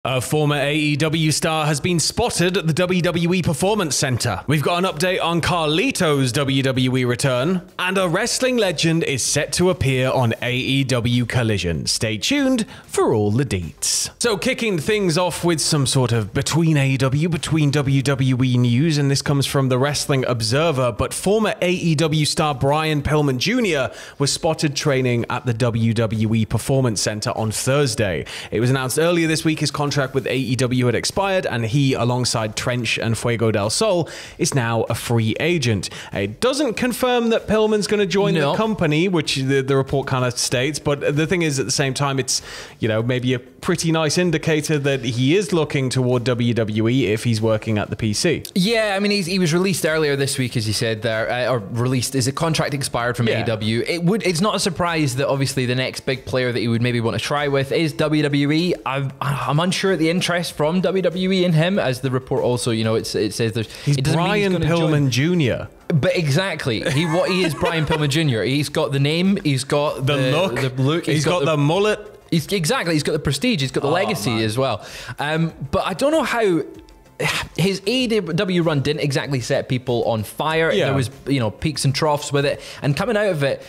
A former AEW star has been spotted at the WWE Performance Center. We've got an update on Carlito's WWE return, and a wrestling legend is set to appear on AEW Collision. Stay tuned for all the deets. So kicking things off with some sort of between WWE news, and this comes from the Wrestling Observer, but former AEW star Brian Pillman Jr. was spotted training at the WWE Performance Center on Thursday. It was announced earlier this week his contract with AEW had expired, and he, alongside Trench and Fuego del Sol, is now a free agent. It doesn't confirm that Pillman's going to join the company, which the report kind of states, but the thing is, at the same time, it's, you know, maybe a pretty nice indicator that he is looking toward WWE if he's working at the PC. Yeah, I mean, he was released earlier this week, as you said there, or released, is a contract expired from AEW. It's not a surprise that obviously the next big player that he would maybe want to try with is WWE. I'm unsure at the interest from WWE in him, as the report also, you know, it says there's... He's Brian Pillman Jr. But exactly, he is Brian Pillman Jr. He's got the name, he's got the look, he's got the mullet. He's got the prestige, he's got the legacy as well. But I don't know how... His AEW run didn't exactly set people on fire. There was, you know, peaks and troughs with it. And coming out of it,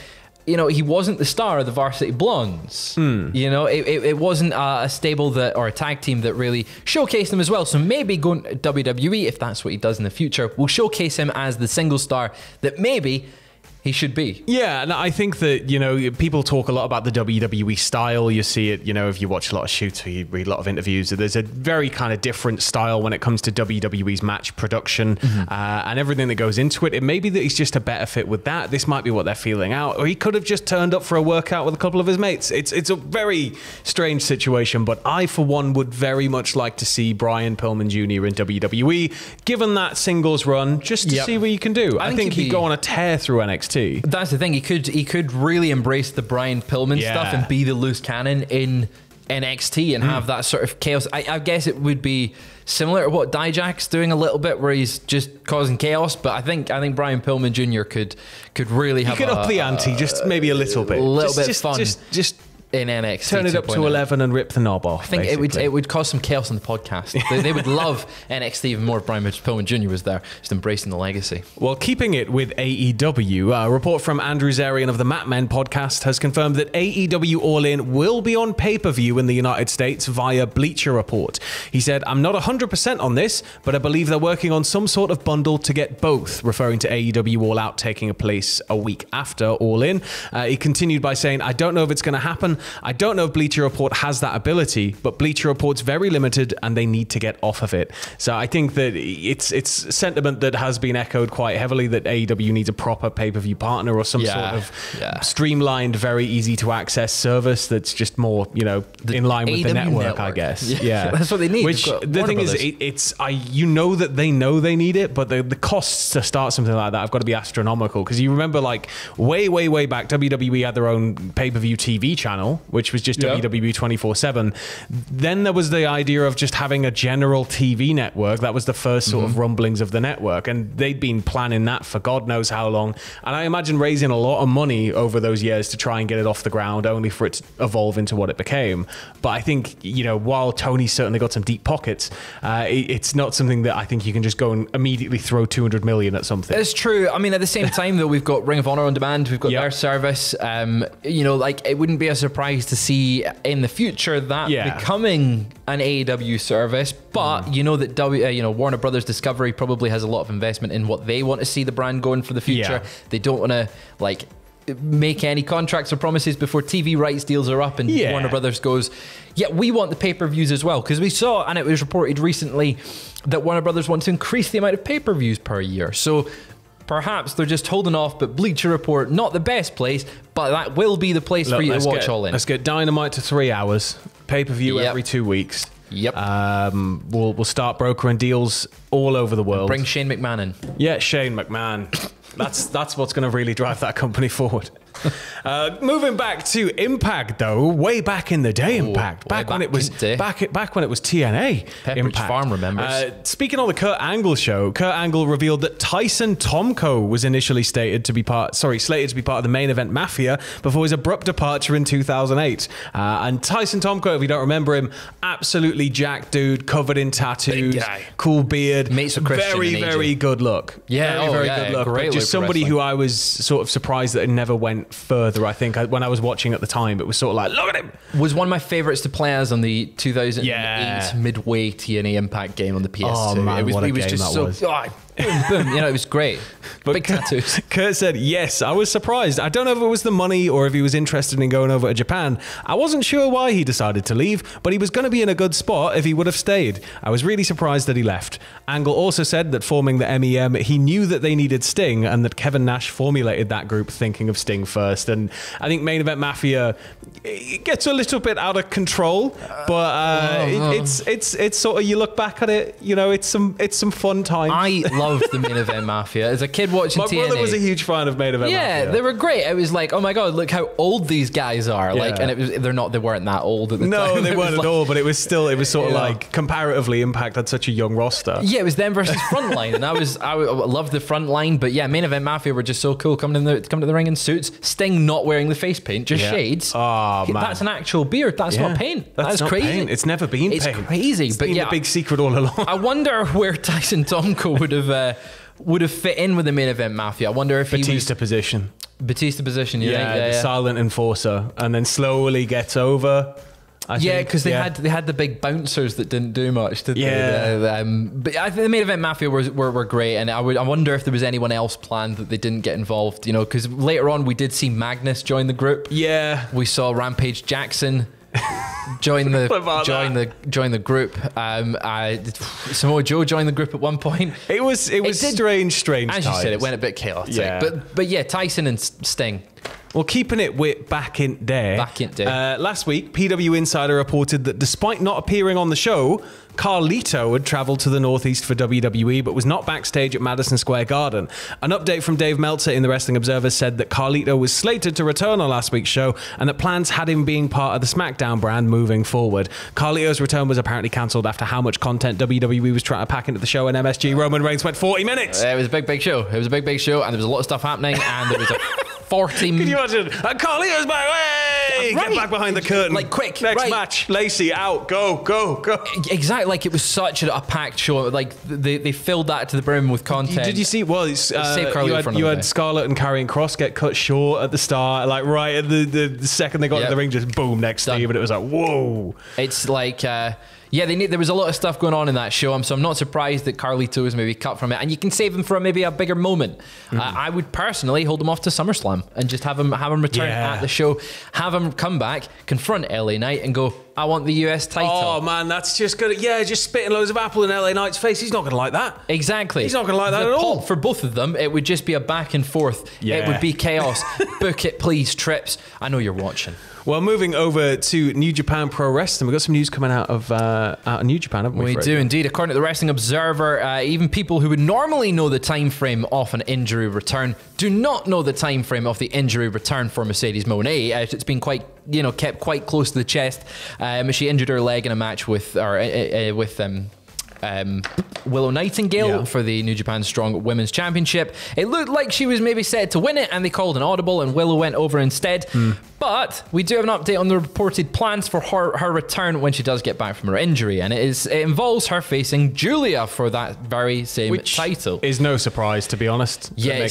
you know, he wasn't the star of the Varsity Blondes. You know, it wasn't a stable or a tag team that really showcased him as well. So maybe going to WWE, if that's what he does in the future, will showcase him as the single star that maybe he should be. Yeah, and I think that, you know, people talk a lot about the WWE style. You see it, you know, if you watch a lot of shoots or you read a lot of interviews, there's a very kind of different style when it comes to WWE's match production and everything that goes into it. It may be that he's just a better fit with that. This might be what they're feeling out. Or he could have just turned up for a workout with a couple of his mates. It's a very strange situation, but I, for one, would very much like to see Brian Pillman Jr. in WWE, given that singles run, just to see what he can do. I think he'd go on a tear through NXT. That's the thing. He could really embrace the Brian Pillman stuff and be the loose cannon in NXT and have that sort of chaos. I guess it would be similar to what Dijak's doing a little bit, where he's just causing chaos. But I think Brian Pillman Jr. could really have up the ante just maybe a little bit, fun. Just in NXT, turn it up to 11 and rip the knob off. I think it would cause some chaos on the podcast. they would love NXT even more if Brian Pillman Jr. was there, just embracing the legacy. Well, keeping it with AEW, a report from Andrew Zarian of the Mat Men podcast has confirmed that AEW All In will be on pay-per-view in the United States via Bleacher Report. He said, "I'm not 100% on this, but I believe they're working on some sort of bundle to get both," referring to AEW All Out taking place a week after All In. He continued by saying, "I don't know if it's going to happen. I don't know if Bleacher Report has that ability, but Bleacher Report's very limited and they need to get off of it." So I think that it's sentiment that has been echoed quite heavily, that AEW needs a proper pay-per-view partner or some sort of streamlined, very easy to access service that's just more, you know, in line with the network, I guess. Yeah. That's what they need. Which the thing is, you know that they know they need it, but the costs to start something like that have got to be astronomical. Because you remember, like, way back, WWE had their own pay-per-view TV channel, which was just WWE 24/7. Then there was the idea of just having a general TV network. That was the first sort of rumblings of the network, and they'd been planning that for God knows how long. And I imagine raising a lot of money over those years to try and get it off the ground, only for it to evolve into what it became. But I think, you know, while Tony's certainly got some deep pockets, it's not something that I think you can just go and immediately throw 200 million at something. It's true. I mean, at the same time, though, we've got Ring of Honor on demand. We've got their service. You know, like, it wouldn't be a surprise to see in the future that becoming an AEW service, but you know that Warner Brothers Discovery probably has a lot of investment in what they want to see the brand going for the future. They don't want to like make any contracts or promises before TV rights deals are up, and Warner Brothers goes, yeah, we want the pay-per-views as well, because we saw, and it was reported recently, that Warner Brothers wants to increase the amount of pay-per-views per year. So perhaps they're just holding off, but Bleacher Report, not the best place, but that will be the place for you to watch All In. Let's get Dynamite to 3 hours, pay-per-view every 2 weeks. We'll start brokering deals all over the world. Bring Shane McMahon in. Yeah, Shane McMahon. That's what's going to really drive that company forward. Moving back to Impact, though, way back in the day, Impact, back when it was TNA. Pepperidge Impact. Farm remembers. Speaking on the Kurt Angle show, Kurt Angle revealed that Tyson Tomko was initially slated to be part of the main event Mafia before his abrupt departure in 2008. And Tyson Tomko, if you don't remember him, absolutely jacked dude, covered in tattoos, cool beard, mates with Christian, very good look. Yeah, very good look. But just somebody who I was sort of surprised that it never went further. I think when I was watching at the time, it was sort of like, look at him. Was one of my favorites to play as on the 2008 midway TNA Impact game on the PS2. Oh man, it was just so. Boom, boom. You know, it was great. But big tattoos. Kurt said, yes, I was surprised. I don't know if it was the money or if he was interested in going over to Japan. I wasn't sure why he decided to leave, but he was going to be in a good spot if he would have stayed. I was really surprised that he left. Angle also said that forming the MEM, he knew that they needed Sting and that Kevin Nash formulated that group thinking of Sting first. And I think Main Event Mafia, it gets a little bit out of control, but it's sort of, you look back at it, you know, it's some fun times. I loved the Main Event Mafia as a kid watching TNA. My brother was a huge fan of Main Event Mafia. Yeah, they were great. It was like, oh my god, look how old these guys are. Like, and they weren't that old at the time. No, they weren't at all. But it was sort of like comparatively, Impact had such a young roster. Yeah, it was them versus Frontline, and I loved the Frontline. But yeah, Main Event Mafia were just so cool coming to the ring in suits. Sting not wearing the face paint, just shades. Oh man, that's an actual beard. That's not paint. That's crazy. Paint. It's never been paint. It's crazy. It's been the big secret all along. I wonder where Tyson Tomko would have fit in with the Main Event Mafia. I wonder if Batista position. Batista position, the silent enforcer, and then slowly gets over. Because they had the big bouncers that didn't do much, did they? But I think the Main Event Mafia were great, and I wonder if there was anyone else planned that they didn't get involved. You know, because later on we did see Magnus join the group. Yeah, we saw Rampage Jackson join the group. Samoa Joe joined the group at one point. It was strange as you said, it went a bit chaotic. But yeah, Tyson and Sting. Well, keeping it with back in day. Last week, PW Insider reported that despite not appearing on the show, Carlito had travelled to the Northeast for WWE, but was not backstage at Madison Square Garden. An update from Dave Meltzer in the Wrestling Observer said that Carlito was slated to return on last week's show, and that plans had him being part of the SmackDown brand moving forward. Carlito's return was apparently cancelled after how much content WWE was trying to pack into the show, and MSG Roman Reigns went 40 minutes. It was a big show. It was a big show, and there was a lot of stuff happening, and there was a 40 minutes. Can you imagine? Carlito's back. Hey! Right. Get back behind the curtain. Like, quick. Next match. Lacey out. Go. Exactly. Like, it was such a packed show. Like, they filled that to the brim with content. Did you see? Well, you had Scarlett and Karrion Kross get cut short at the start. Like, right at the second they got to the ring, just boom, next Steve. And it was like, whoa. It's like... there was a lot of stuff going on in that show, so I'm not surprised that Carlito was maybe cut from it. And you can save him for maybe a bigger moment. I would personally hold him off to SummerSlam and just have him return at the show, have him come back, confront LA Knight, and go, I want the US title. Oh man, that's just gonna just spitting loads of apple in LA Knight's face. He's not gonna like that. Exactly. He's not gonna like that at all. For both of them, it would just be a back and forth. It would be chaos. Book it, please, Trips. I know you're watching. Well, moving over to New Japan Pro Wrestling, we've got some news coming out of New Japan, haven't we? We do indeed. According to the Wrestling Observer, even people who would normally know the time frame of an injury return do not know the time frame of the injury return for Mercedes Moné. It's been kept quite close to the chest. She injured her leg in a match with Willow Nightingale for the New Japan Strong Women's Championship. It looked like she was maybe set to win it, and they called an audible, and Willow went over instead. But we do have an update on the reported plans for her return when she does get back from her injury, and it involves her facing Julia for that very same title. Is no surprise, to be honest. Yeah, it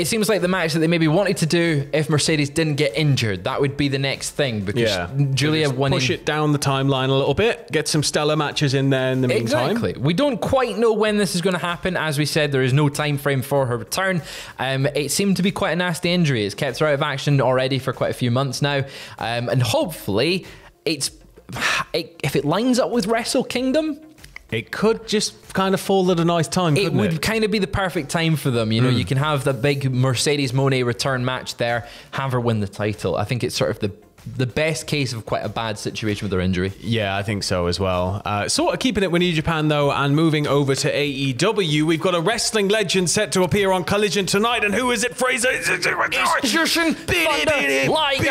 seems like the match that they maybe wanted to do if Mercedes didn't get injured. That would be the next thing, because Julia winning. Push it down the timeline a little bit, get some stellar matches in there in the meantime. Exactly. We don't quite know when this is going to happen. As we said, there is no time frame for her return. It seemed to be quite a nasty injury. It's kept her out of action already for quite a few months now, and hopefully if it lines up with Wrestle Kingdom, it could just kind of fall at a nice time. It would kind of be the perfect time for them. You know, you can have the big Mercedes Moné return match there, have her win the title. I think it's sort of the best case of quite a bad situation with their injury. Yeah, I think so as well. Sort of keeping it with New Japan, though, and moving over to AEW. We've got a wrestling legend set to appear on Collision tonight, and who is it, Fraser? It's Jushin Thunder Liger.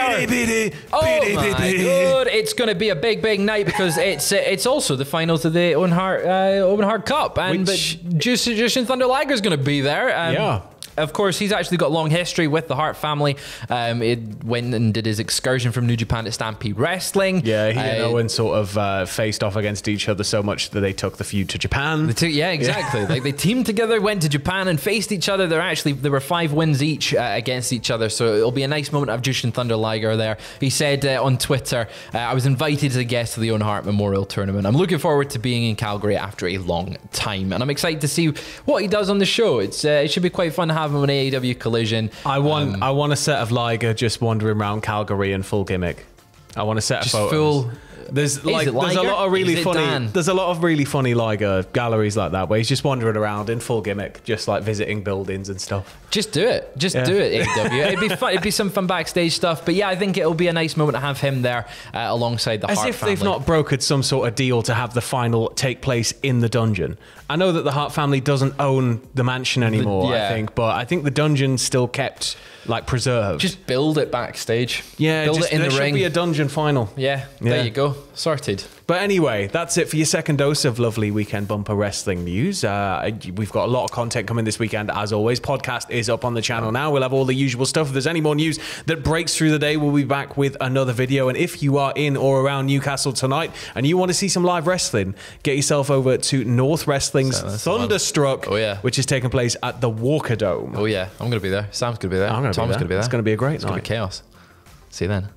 Oh my god, it's going to be a big night because it's also the final to the Owen Hart Cup, and Jushin Thunder Liger is going to be there. Yeah. Of course, he's actually got a long history with the Hart family. He went and did his excursion from New Japan to Stampede Wrestling. Yeah, he and Owen sort of faced off against each other so much that they took the feud to Japan. Yeah, exactly. Like they teamed together, went to Japan and faced each other. There were 5 wins each against each other, so it'll be a nice moment of Jushin Thunder Liger there. He said on Twitter, I was invited as a guest to the Owen Hart Memorial Tournament. I'm looking forward to being in Calgary after a long time, and I'm excited to see what he does on the show. It should be quite fun to have him on AEW Collision. I want a set of Liger just wandering around Calgary in full gimmick. I want a set of photos. There's a lot of really funny. There's a lot of really funny Liger galleries like that where he's just wandering around in full gimmick, just like visiting buildings and stuff. Just do it. Just do it, AEW. It'd be fun. It'd be some fun backstage stuff. But yeah, I think it'll be a nice moment to have him there alongside the Hart family. As if they've not brokered some sort of deal to have the final take place in the dungeon. I know that the Hart family doesn't own the mansion anymore, I think, but I think the dungeon's still kept like preserved. Just build it backstage. Yeah, build it in the ring. There should be a dungeon final. Yeah, there you go. Sorted. But anyway, that's it for your second dose of lovely Weekend Bumper wrestling news. We've got a lot of content coming this weekend, as always. Podcast is up on the channel now. We'll have all the usual stuff. If there's any more news that breaks through the day, we'll be back with another video. And if you are in or around Newcastle tonight and you want to see some live wrestling, get yourself over to North Wrestling's Thunderstruck, which is taking place at the Walker Dome. Oh yeah, I'm going to be there. Sam's going to be there. Tom's going to be there. It's going to be a great night. It's going to be chaos. See you then.